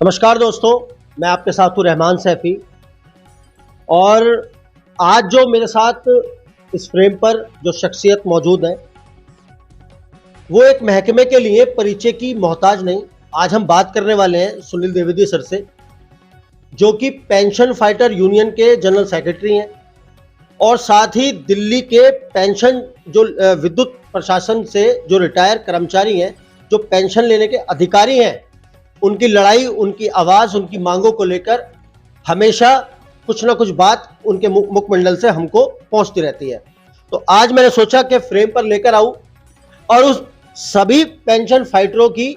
नमस्कार दोस्तों, मैं आपके साथ हूँ रहमान सैफी। और आज जो मेरे साथ इस फ्रेम पर जो शख्सियत मौजूद है वो एक महकमे के लिए परिचय की मोहताज नहीं। आज हम बात करने वाले हैं सुनील द्विवेदी सर से, जो कि पेंशन फाइटर यूनियन के जनरल सेक्रेटरी हैं और साथ ही दिल्ली के पेंशन जो विद्युत प्रशासन से जो रिटायर कर्मचारी हैं, जो पेंशन लेने के अधिकारी हैं, उनकी लड़ाई, उनकी आवाज़, उनकी मांगों को लेकर हमेशा कुछ ना कुछ बात उनके मुखमंडल से हमको पहुंचती रहती है। तो आज मैंने सोचा कि फ्रेम पर लेकर आऊं और उस सभी पेंशन फाइटरों की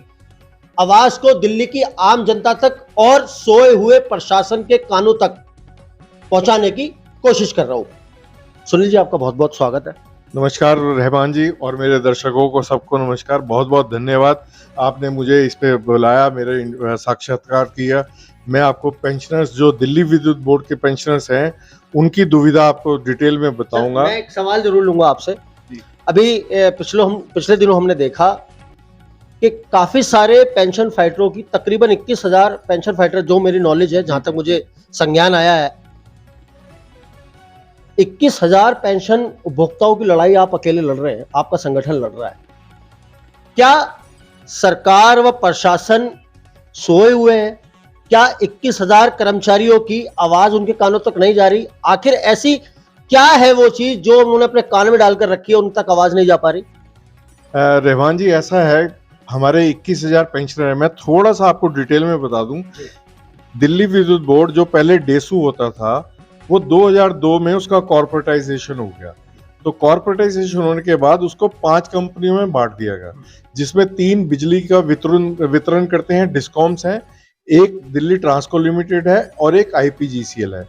आवाज़ को दिल्ली की आम जनता तक और सोए हुए प्रशासन के कानों तक पहुंचाने की कोशिश कर रहा हूं। सुनील जी, आपका बहुत बहुत स्वागत है। नमस्कार रहमान जी, और मेरे दर्शकों को सबको नमस्कार। बहुत बहुत धन्यवाद, आपने मुझे इस पे बुलाया, मेरे साक्षात्कार किया। मैं आपको पेंशनर्स, जो दिल्ली विद्युत बोर्ड के पेंशनर्स हैं, उनकी दुविधा आपको डिटेल में बताऊंगा। मैं एक सवाल जरूर लूंगा आपसे। अभी पिछले दिनों हमने देखा कि काफी सारे पेंशन फाइटरों की, तकरीबन 21,000 पेंशन फाइटर, जो मेरी नॉलेज है, जहां तक मुझे संज्ञान आया है, 21,000 पेंशन उपभोक्ताओं की लड़ाई आप अकेले लड़ रहे हैं, आपका संगठन लड़ रहा है। क्या सरकार व प्रशासन सोए हुए हैं? क्या 21,000 कर्मचारियों की आवाज उनके कानों तक नहीं जा रही? आखिर ऐसी क्या है वो चीज जो उन्होंने अपने कान में डालकर रखी है, उन तक आवाज नहीं जा पा रही? रहमान जी, ऐसा है, हमारे 21,000 पेंशनर हैं। मैं थोड़ा सा आपको डिटेल में बता दूं। दिल्ली विद्युत बोर्ड जो पहले डेसू होता था, वो 2002 में उसका कॉर्पोरेटाइजेशन हो गया। तो कॉर्पोरेटाइजेशन होने के बाद उसको 5 कंपनियों में बांट दिया गया, जिसमें 3 बिजली का वितरण करते हैं, डिस्कॉम्स हैं, एक दिल्ली ट्रांसको लिमिटेड है और एक आईपीजीसीएल है।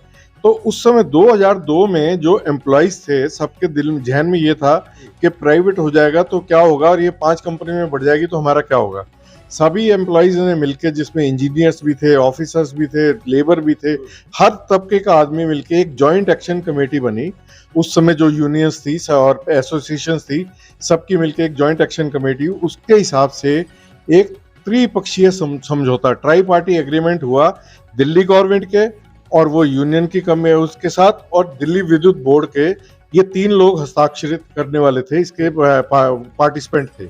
तो उस समय 2002 में जो एम्प्लॉइज थे, सबके दिल में, जहन में ये था कि प्राइवेट हो जाएगा तो क्या होगा, और ये 5 कंपनी में बढ़ जाएगी तो हमारा क्या होगा। सभी एम्प्लॉइज ने मिलकर, जिसमें इंजीनियर्स भी थे, ऑफिसर्स भी थे, लेबर भी थे, हर तबके का आदमी मिलकर एक जॉइंट एक्शन कमेटी बनी। उस समय जो यूनियंस थी और एसोसिएशंस थी, सबकी मिलकर एक जॉइंट एक्शन कमेटी, उसके हिसाब से एक त्रिपक्षीय समझौता, ट्राई पार्टी एग्रीमेंट हुआ दिल्ली गवर्नमेंट के और वो यूनियन की उसके साथ, और दिल्ली विद्युत बोर्ड के। ये 3 लोग हस्ताक्षरित करने वाले थे, इसके पार्टिसिपेंट थे।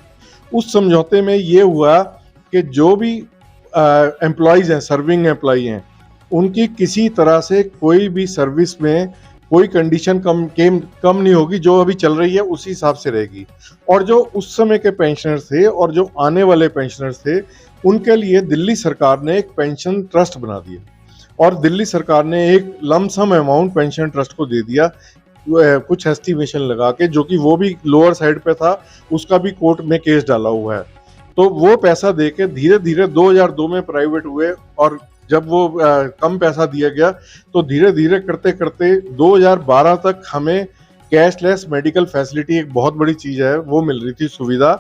उस समझौते में ये हुआ कि जो भी एम्प्लॉइज हैं, सर्विंग एम्प्लॉई हैं, उनकी किसी तरह से कोई भी सर्विस में कोई कंडीशन कम नहीं होगी। जो अभी चल रही है उसी हिसाब से रहेगी। और जो उस समय के पेंशनर्स थे और जो आने वाले पेंशनर्स थे, उनके लिए दिल्ली सरकार ने एक पेंशन ट्रस्ट बना दिया, और दिल्ली सरकार ने एक लमसम अमाउंट पेंशन ट्रस्ट को दे दिया, कुछ एस्टिमेशन लगा के, जो कि वो भी लोअर साइड पे था, उसका भी कोर्ट में केस डाला हुआ है। तो वो पैसा देके धीरे धीरे 2002 में प्राइवेट हुए, और जब वो कम पैसा दिया गया तो धीरे धीरे करते करते 2012 तक हमें कैशलेस मेडिकल फैसिलिटी, एक बहुत बड़ी चीज है, वो मिल रही थी सुविधा।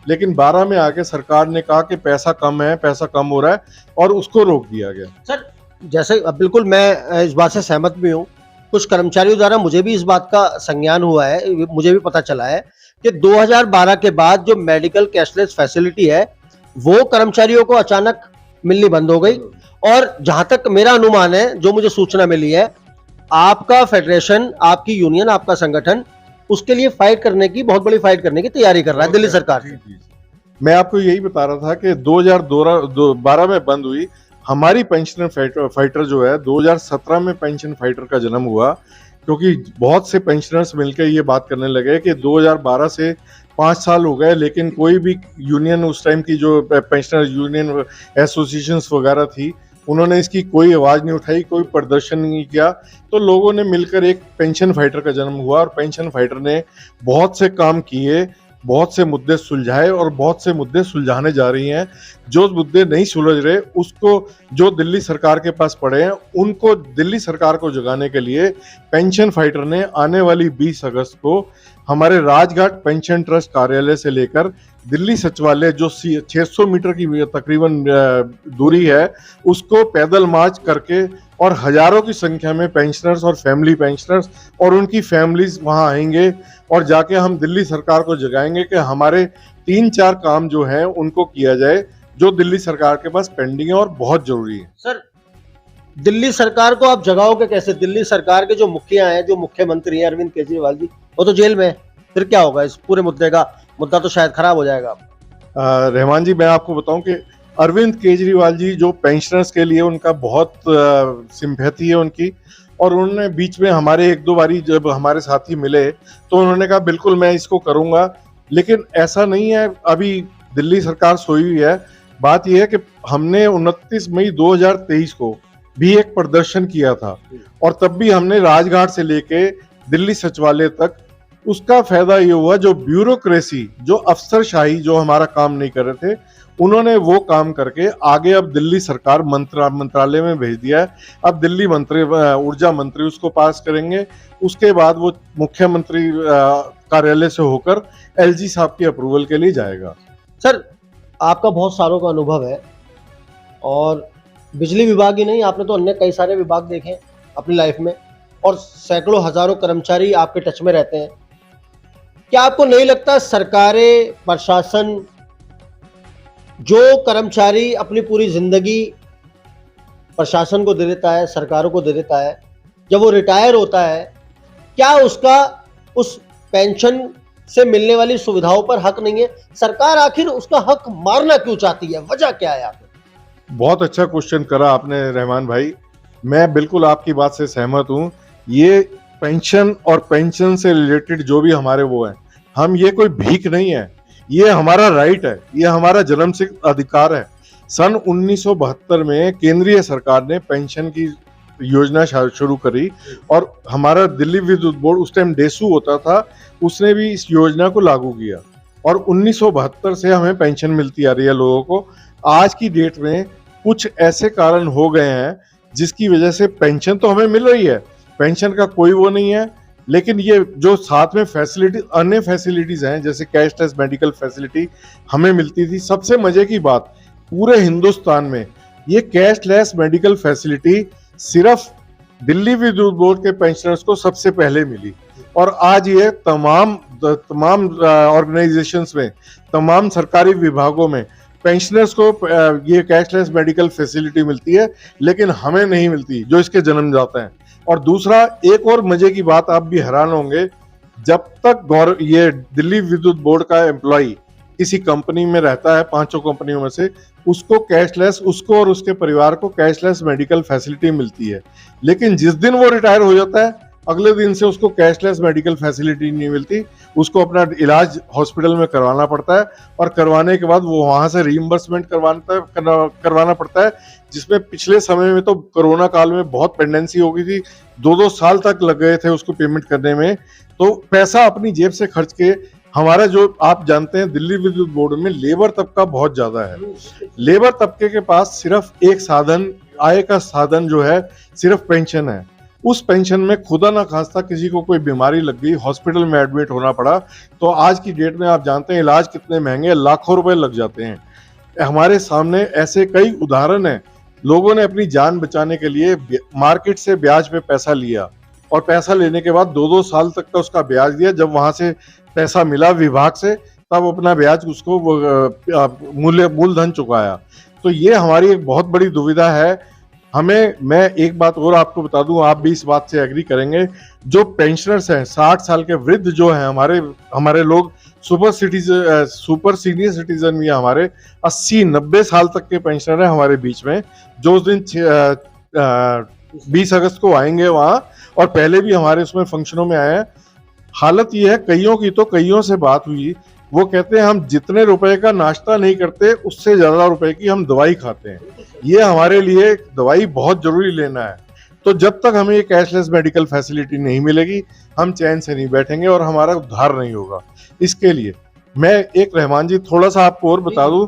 लेकिन 12 में आके सरकार ने कहा कि पैसा कम है, पैसा कम हो रहा है, और उसको रोक दिया गया। सर, जैसे बिल्कुल मैं इस बात से सहमत भी हूँ। कुछ कर्मचारियों द्वारा मुझे भी इस बात का संज्ञान हुआ है, मुझे भी पता चला है कि 2012 के बाद जो मेडिकल कैशलेस फैसिलिटी है, वो कर्मचारियों को अचानक मिलनी बंद हो गई। और जहां तक मेरा अनुमान है, जो मुझे सूचना मिली है, आपका फेडरेशन, आपकी यूनियन, आपका संगठन उसके लिए फाइट करने की, बहुत बड़ी फाइट करने की तैयारी कर रहा है दिल्ली सरकार से। मैं आपको यही बता रहा था कि 2012 में बंद हुई। हमारी पेंशनर फाइटर जो है, 2017 में पेंशन फाइटर का जन्म हुआ, क्योंकि बहुत से पेंशनर्स मिलकर ये बात करने लगे कि 2012 से 5 साल हो गए, लेकिन कोई भी यूनियन, उस टाइम की जो पेंशनर यूनियन एसोसिएशंस वगैरह थी, उन्होंने इसकी कोई आवाज नहीं उठाई, कोई प्रदर्शन नहीं किया। तो लोगों ने मिलकर एक पेंशन फाइटर का जन्म हुआ, और पेंशन फाइटर ने बहुत से काम किए, बहुत से मुद्दे सुलझाए, और बहुत से मुद्दे सुलझाने जा रही हैं। जो मुद्दे नहीं सुलझ रहे, उसको, जो दिल्ली सरकार के पास पड़े हैं, उनको दिल्ली सरकार को जगाने के लिए पेंशन फाइटर ने आने वाली 20 अगस्त को हमारे राजघाट पेंशन ट्रस्ट कार्यालय से लेकर दिल्ली सचिवालय, जो 600 मीटर की तकरीबन दूरी है, उसको पैदल मार्च करके, और हजारों की संख्या में पेंशनर्स और फैमिली पेंशनर्स और उनकी फैमिलीज वहां आएंगे, और जाके हम दिल्ली सरकार को जगाएंगे कि हमारे 3-4 काम जो हैं उनको किया जाए। जो दिल्ली सरकार के पास पेंडिंग है और बहुत जरूरी है। सर, दिल्ली सरकार को आप जगाओगे कैसे? दिल्ली सरकार के जो मुखिया हैं, जो मुख्यमंत्री हैं अरविंद केजरीवाल जी, वो तो जेल में है। फिर क्या होगा इस पूरे मुद्दा तो शायद खराब हो जाएगा। रहमान जी, मैं आपको बताऊं कि अरविंद केजरीवाल जी जो पेंशनर्स के लिए उनका बहुत सिंपैथी है उनकी, और उन्होंने बीच में हमारे एक दो बारी जब हमारे साथी मिले तो उन्होंने कहा बिल्कुल मैं इसको करूंगा, लेकिन ऐसा नहीं है। अभी दिल्ली सरकार सोई हुई है। बात यह है कि हमने 29 मई 2023 को भी एक प्रदर्शन किया था, और तब भी हमने राजघाट से लेके दिल्ली सचिवालय तक, उसका फायदा ये हुआ जो ब्यूरोक्रेसी, जो अफसरशाही जो हमारा काम नहीं कर रहे थे, उन्होंने वो काम करके आगे अब दिल्ली सरकार मंत्रालय में भेज दिया है। अब दिल्ली ऊर्जा मंत्री उसको पास करेंगे, उसके बाद वो मुख्यमंत्री कार्यालय से होकर एलजी साहब की अप्रूवल के लिए जाएगा। सर, आपका बहुत सालों का अनुभव है, और बिजली विभाग ही नहीं, आपने तो अन्य कई सारे विभाग देखे अपनी लाइफ में, और सैकड़ों हजारों कर्मचारी आपके टच में रहते हैं। क्या आपको नहीं लगता सरकारें, प्रशासन, जो कर्मचारी अपनी पूरी जिंदगी प्रशासन को दे देता है, सरकारों को दे देता है, जब वो रिटायर होता है, क्या उसका उस पेंशन से मिलने वाली सुविधाओं पर हक नहीं है? सरकार आखिर उसका हक मारना क्यों चाहती है? वजह क्या है? बहुत अच्छा क्वेश्चन करा आपने रहमान भाई, मैं बिल्कुल आपकी बात से सहमत हूँ। ये पेंशन और पेंशन से रिलेटेड जो भी हमारे वो है, हम ये कोई भीख नहीं है, ये हमारा राइट है, ये हमारा जन्मसिद्ध अधिकार है। सन 1972 में केंद्रीय सरकार ने पेंशन की योजना शुरू करी, और हमारा दिल्ली विद्युत बोर्ड उस टाइम डेसू होता था, उसने भी इस योजना को लागू किया, और 1972 से हमें पेंशन मिलती आ रही है लोगों को। आज की डेट में कुछ ऐसे कारण हो गए हैं जिसकी वजह से पेंशन तो हमें मिल रही है, पेंशन का कोई वो नहीं है, लेकिन ये जो साथ में फैसिलिटी, अन्य फैसिलिटीज हैं, जैसे कैशलेस मेडिकल फैसिलिटी हमें मिलती थी। सबसे मजे की बात, पूरे हिंदुस्तान में ये कैशलेस मेडिकल फैसिलिटी सिर्फ दिल्ली विद्युत बोर्ड के पेंशनर्स को सबसे पहले मिली, और आज ये तमाम ऑर्गेनाइजेशंस में, तमाम सरकारी विभागों में पेंशनर्स को ये कैशलेस मेडिकल फैसिलिटी मिलती है, लेकिन हमें नहीं मिलती जो इसके जन्मदाता हैं। और दूसरा, एक और मजे की बात, आप भी हैरान होंगे, जब तक ये दिल्ली विद्युत बोर्ड का एम्प्लॉय किसी कंपनी में रहता है, 5 कंपनियों में से, उसको कैशलेस, उसको और उसके परिवार को कैशलेस मेडिकल फैसिलिटी मिलती है। लेकिन जिस दिन वो रिटायर हो जाता है, अगले दिन से उसको कैशलेस मेडिकल फैसिलिटी नहीं मिलती, उसको अपना इलाज हॉस्पिटल में करवाना पड़ता है, और करवाने के बाद वो वहां से रीइंबर्समेंट करवाना पड़ता है, जिसमें पिछले समय में तो कोरोना काल में बहुत पेंडेंसी हो गई थी, 2-2 साल तक लग गए थे उसको पेमेंट करने में। तो पैसा अपनी जेब से खर्च के, हमारा जो आप जानते हैं दिल्ली विद्युत बोर्ड में लेबर तबका बहुत ज्यादा है, लेबर तबके के पास सिर्फ एक साधन, आय का साधन जो है सिर्फ पेंशन है। उस पेंशन में खुदा ना खास्ता किसी को कोई बीमारी लग गई, हॉस्पिटल में एडमिट होना पड़ा, तो आज की डेट में आप जानते हैं इलाज कितने महंगे, लाखों रुपए लग जाते हैं। हमारे सामने ऐसे कई उदाहरण हैं, लोगों ने अपनी जान बचाने के लिए मार्केट से ब्याज पे पैसा लिया, और पैसा लेने के बाद 2-2 साल तक का उसका ब्याज दिया, जब वहां से पैसा मिला विभाग से, तब अपना ब्याज उसको मूलधन चुकाया। तो ये हमारी एक बहुत बड़ी दुविधा है। मैं एक बात और आपको बता दूं, आप भी इस बात से एग्री करेंगे, जो पेंशनर्स हैं 60 साल के वृद्ध जो हैं, हमारे लोग सुपर सीनियर सिटीजन भी हमारे 80-90 साल तक के पेंशनर हैं हमारे बीच में, जो उस दिन 20 अगस्त को आएंगे वहां, और पहले भी हमारे उसमें फंक्शनों में आए हैं। हालत ये है, कईयों से बात हुई, वो कहते हैं हम जितने रुपए का नाश्ता नहीं करते, उससे ज्यादा रुपए की हम दवाई खाते हैं। ये हमारे लिए दवाई बहुत जरूरी लेना है। तो जब तक हमें ये कैशलेस मेडिकल फैसिलिटी नहीं मिलेगी, हम चैन से नहीं बैठेंगे और हमारा उद्धार नहीं होगा। इसके लिए मैं एक रहमान जी थोड़ा सा आपको और बता दूं,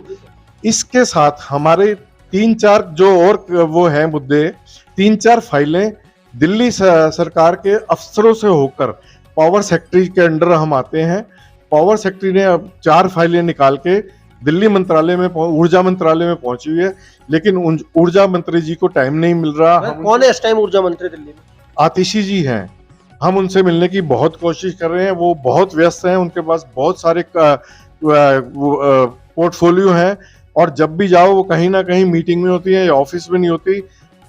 इसके साथ हमारे 3-4 जो और वो हैं मुद्दे, 3-4 फाइलें दिल्ली सरकार के अफसरों से होकर पावर सेक्रेटरी के अंडर हम आते हैं। पावर सेक्रेटरी ने अब 4 फाइलें निकाल के दिल्ली मंत्रालय में, ऊर्जा मंत्रालय में पहुंची हुई है, लेकिन ऊर्जा मंत्री जी को टाइम नहीं मिल रहा। कौन है इस टाइम ऊर्जा मंत्री दिल्ली में? आतिशी जी हैं। हम उनसे मिलने की बहुत कोशिश कर रहे हैं, वो बहुत व्यस्त हैं, उनके पास बहुत सारे पोर्टफोलियो हैं, और जब भी जाओ वो कहीं ना कहीं मीटिंग में होती है या ऑफिस में नहीं होती।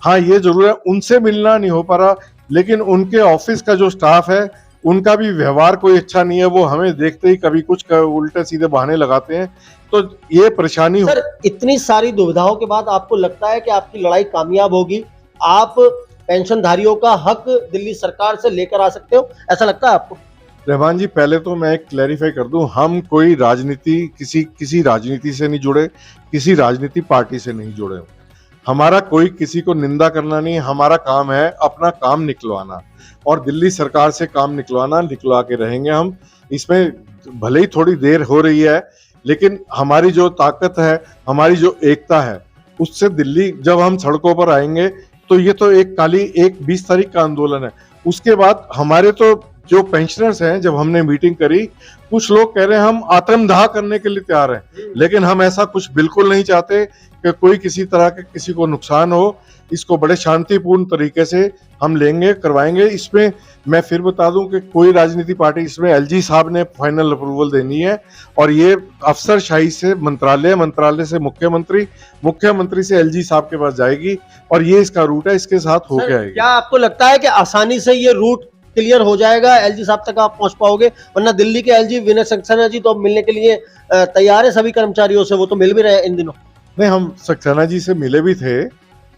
हाँ, ये जरूर है उनसे मिलना नहीं हो पा रहा, लेकिन उनके ऑफिस का जो स्टाफ है उनका भी व्यवहार कोई अच्छा नहीं है। वो हमें देखते ही कभी कुछ उल्टे सीधे बहाने लगाते हैं, तो ये परेशानी सर, इतनी सारी दुविधाओं के बाद आपको लगता है कि आपकी लड़ाई कामयाब होगी? आप पेंशनधारियों का हक दिल्ली सरकार से लेकर आ सकते हो, ऐसा लगता है आपको? रहमान जी, पहले तो मैं एक क्लैरिफाई कर दूं, हम कोई राजनीति किसी राजनीति से नहीं जुड़े, किसी राजनीति पार्टी से नहीं जुड़े। हमारा कोई किसी को निंदा करना नहीं, हमारा काम है अपना काम निकलवाना और दिल्ली सरकार से काम निकलवाना, निकलवा के रहेंगे हम। इसमें भले ही थोड़ी देर हो रही है, लेकिन हमारी जो ताकत है, हमारी जो एकता है, उससे दिल्ली जब हम सड़कों पर आएंगे तो ये तो एक 20 तारीख का आंदोलन है। उसके बाद हमारे तो जो पेंशनर्स हैं, जब हमने मीटिंग करी, कुछ लोग कह रहे हैं हम आत्मदाह करने के लिए तैयार हैं, लेकिन हम ऐसा कुछ बिल्कुल नहीं चाहते कि कोई किसी तरह के किसी को नुकसान हो। इसको बड़े शांतिपूर्ण तरीके से हम लेंगे, करवाएंगे। इसमें मैं फिर बता दूं कि कोई राजनीति पार्टी, इसमें एलजी साहब ने फाइनल अप्रूवल देनी है और ये अफसरशाही से मंत्रालय से मुख्यमंत्री से एलजी साहब के पास जाएगी और ये इसका रूट है, इसके साथ होके आएगी। क्या आपको लगता है कि आसानी से ये रूट क्लियर हो जाएगा, एलजी साहब तक आप पहुंच पाओगे? वरना दिल्ली के एलजी विनय सक्सेना जी तो अब मिलने के लिए तैयार है सभी कर्मचारियों से, वो तो मिल भी रहे हैं इन दिनों। नहीं, हम सक्सेना जी से मिले भी थे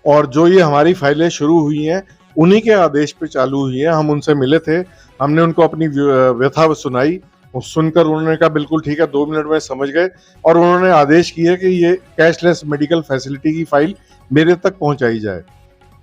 और जो ये हमारी फाइलें शुरू हुई हैं उन्हीं के आदेश पे चालू हुई है। हम उनसे मिले थे, हमने उनको अपनी व्यथा सुनाई, सुनकर उन्होंने कहा बिल्कुल ठीक है, 2 मिनट में समझ गए और उन्होंने आदेश किए कि ये कैशलेस मेडिकल फैसिलिटी की फाइल मेरे तक पहुंचाई जाए।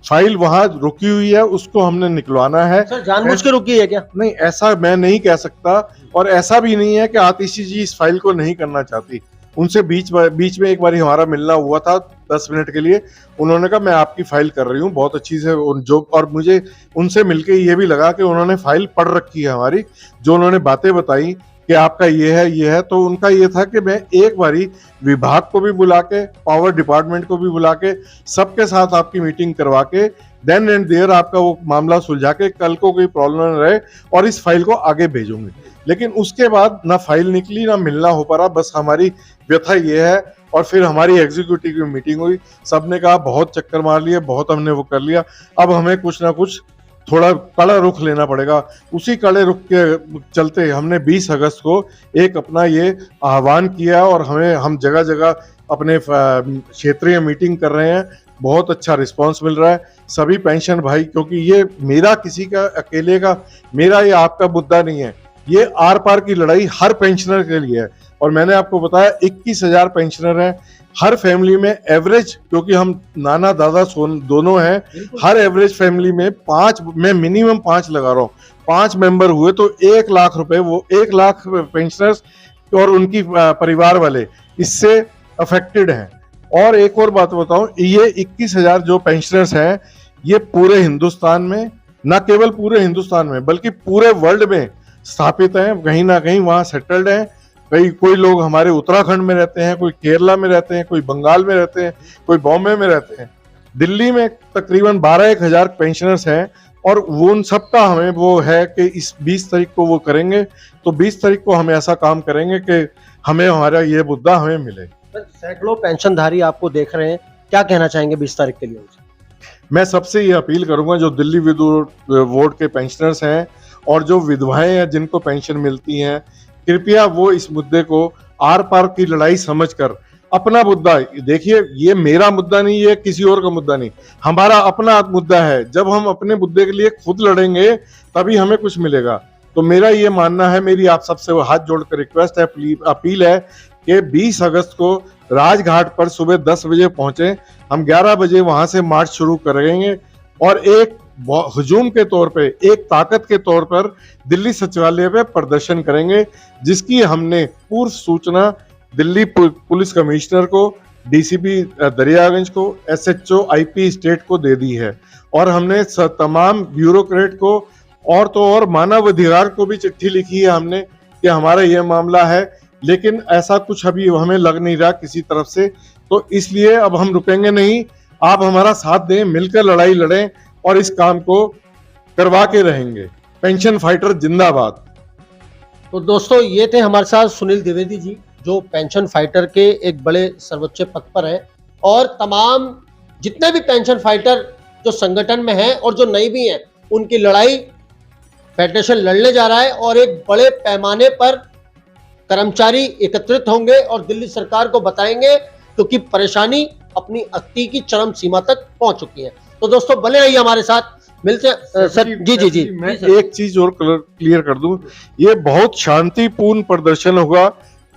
फाइल वहां रुकी हुई है, उसको हमने निकलवाना है। सर, जानबूझ के रुकी है क्या? नहीं, ऐसा मैं नहीं कह सकता और ऐसा भी नहीं है कि आतिशी जी इस फाइल को नहीं करना चाहती। उनसे बीच में एक बार हमारा मिलना हुआ था 10 मिनट के लिए। उन्होंने कहा मैं आपकी फाइल कर रही हूँ बहुत अच्छी से, और मुझे उनसे मिलके ये भी लगा कि उन्होंने फाइल पढ़ रखी है हमारी। जो उन्होंने बातें बताई कि आपका ये है, तो उनका ये था कि मैं एक बारी विभाग को भी बुला के, पावर डिपार्टमेंट को भी बुला के, सबके साथ आपकी मीटिंग करवा के देन एंड देयर आपका वो मामला सुलझा के कल को कोई प्रॉब्लम न रहे और इस फाइल को आगे भेजूंगी। लेकिन उसके बाद ना फाइल निकली, ना मिलना हो पा रहा। बस हमारी व्यथा ये है। और फिर हमारी एग्जीक्यूटिव की मीटिंग हुई, सबने कहा बहुत चक्कर मार लिए, बहुत हमने वो कर लिया, अब हमें कुछ ना कुछ थोड़ा कड़ा रुख लेना पड़ेगा। उसी कड़े रुख के चलते हमने 20 अगस्त को एक अपना ये आह्वान किया और हम जगह जगह अपने क्षेत्रीय मीटिंग कर रहे हैं। बहुत अच्छा रिस्पांस मिल रहा है सभी पेंशन भाई, क्योंकि ये मेरा किसी का अकेले का, मेरा ये आपका मुद्दा नहीं है, ये आर पार की लड़ाई हर पेंशनर के लिए है। और मैंने आपको बताया 21,000 पेंशनर हैं हर फैमिली में एवरेज, क्योंकि हम नाना दादा दोनों हैं, हर एवरेज फैमिली में 5, मैं मिनिमम 5 लगा रहा हूँ, 5 मेंबर हुए तो 1 लाख रुपए, वो 1 लाख पेंशनर्स और उनकी परिवार वाले इससे अफेक्टेड हैं। और एक और बात बताऊं, ये 21,000 जो पेंशनर्स हैं ये पूरे हिंदुस्तान में, न केवल पूरे हिंदुस्तान में बल्कि पूरे वर्ल्ड में स्थापित हैं, कहीं ना कहीं वहां सेटल्ड हैं। कोई लोग हमारे उत्तराखंड में रहते हैं, कोई केरला में रहते हैं, कोई बंगाल में रहते हैं, कोई बॉम्बे में रहते हैं। दिल्ली में तकरीबन 12-1 पेंशनर्स हैं और वो उन सबका हमें वो है कि इस 20 तारीख को वो करेंगे, तो 20 तारीख को हम ऐसा काम करेंगे कि हमें हमारा ये मुद्दा हमें मिले। सैकड़ों पेंशनधारी आपको देख रहे हैं, क्या कहना चाहेंगे 20 तारीख के लिए? मैं सबसे ये अपील करूंगा, जो दिल्ली विद्युत बोर्ड के पेंशनर्स हैं और जो विधवाएं हैं जिनको पेंशन मिलती हैं, कृपया वो इस मुद्दे को आर पार की लड़ाई समझकर अपना मुद्दा देखिए। ये मेरा मुद्दा नहीं, ये किसी और का मुद्दा नहीं, हमारा अपना मुद्दा है। जब हम अपने मुद्दे के लिए खुद लड़ेंगे तभी हमें कुछ मिलेगा। तो मेरा ये मानना है, मेरी आप सबसे हाथ जोड़कर रिक्वेस्ट है, अपील है कि 20 अगस्त को राजघाट पर सुबह 10 बजे पहुंचे। हम 11 बजे वहां से मार्च शुरू करेंगे और एक हुजूम के तौर पे, एक ताकत के तौर पर दिल्ली सचिवालय पे प्रदर्शन करेंगे, जिसकी हमने पूर्व सूचना दिल्ली पुलिस कमिश्नर को, डीसीपी दरियागंज को, एसएचओ आईपी स्टेट को दे दी है। और हमने तमाम ब्यूरोक्रेट को और तो और मानव अधिकार को भी चिट्ठी लिखी है हमने कि हमारा यह मामला है, लेकिन ऐसा कुछ अभी हमें लग नहीं रहा किसी तरफ से। तो इसलिए अब हम रुकेंगे नहीं, आप हमारा साथ दें, मिलकर लड़ाई लड़ें और इस काम को करवा के रहेंगे। पेंशन फाइटर जिंदाबाद। तो दोस्तों, ये थे हमारे साथ सुनील द्विवेदी जी, जो पेंशन फाइटर के एक बड़े सर्वोच्च पद पर हैं, और तमाम जितने भी पेंशन फाइटर जो संगठन में हैं और जो नहीं भी हैं, उनकी लड़ाई फेडरेशन लड़ने जा रहा है और एक बड़े पैमाने पर कर्मचारी एकत्रित होंगे और दिल्ली सरकार को बताएंगे, क्योंकि परेशानी अपनी अति की चरम सीमा तक पहुंच चुकी है। तो दोस्तों बने रहिए हमारे साथ, मिलते हैं सर। जी मैं एक चीज और क्लियर कर दूं, ये बहुत शांतिपूर्ण प्रदर्शन होगा,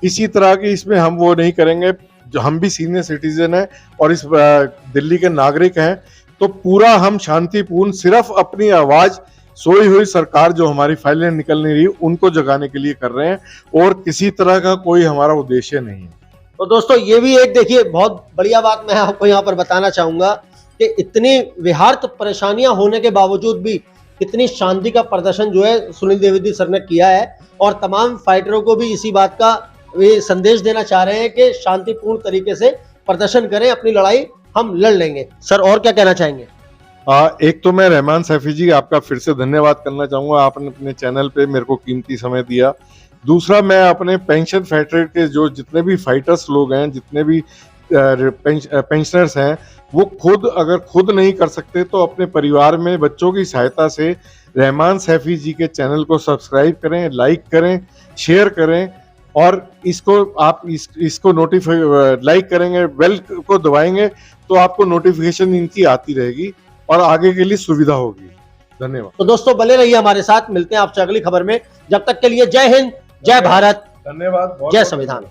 इसी तरह की इसमें हम वो नहीं करेंगे। जो हम भी सीनियर सिटीजन हैं और इस दिल्ली के नागरिक हैं, तो पूरा हम शांतिपूर्ण सिर्फ अपनी आवाज सोई हुई सरकार जो हमारी फाइलें निकल नहीं रही उनको जगाने के लिए कर रहे हैं, और किसी तरह का कोई हमारा उद्देश्य नहीं है। तो दोस्तों ये भी एक देखिए बहुत बढ़िया बात मैं आपको यहाँ पर बताना चाहूंगा कि इतनी विहार्त परेशानियां होने के बावजूद भी कितनी शांति का प्रदर्शन जो है सुनील द्विवेदी सर ने किया है, और तमाम फाइटरों को भी इसी बात का वे संदेश देना चाह रहे हैं कि शांतिपूर्ण तरीके से प्रदर्शन करें, अपनी लड़ाई हम लड़ लेंगे। सर और क्या कहना चाहेंगे? एक तो मैं रहमान सैफी जी आपका फिर से धन्यवाद करना चाहूंगा, आपने अपने चैनल पे मेरे को कीमती समय दिया। दूसरा, मैं अपने पेंशन फेडरेट के जो जितने भी फाइटर्स लोग हैं, जितने भी पेंशनर्स हैं, वो अगर खुद नहीं कर सकते तो अपने परिवार में बच्चों की सहायता से रहमान सैफी जी के चैनल को सब्सक्राइब करें, लाइक करें, शेयर करें, और इसको आप इसको लाइक करेंगे, बेल को दबाएंगे तो आपको नोटिफिकेशन इनकी आती रहेगी और आगे के लिए सुविधा होगी। धन्यवाद। तो दोस्तों बने रहिए हमारे साथ, मिलते हैं आपसे अगली खबर में। जब तक के लिए जय हिंद, जय भारत, धन्यवाद, जय संविधान।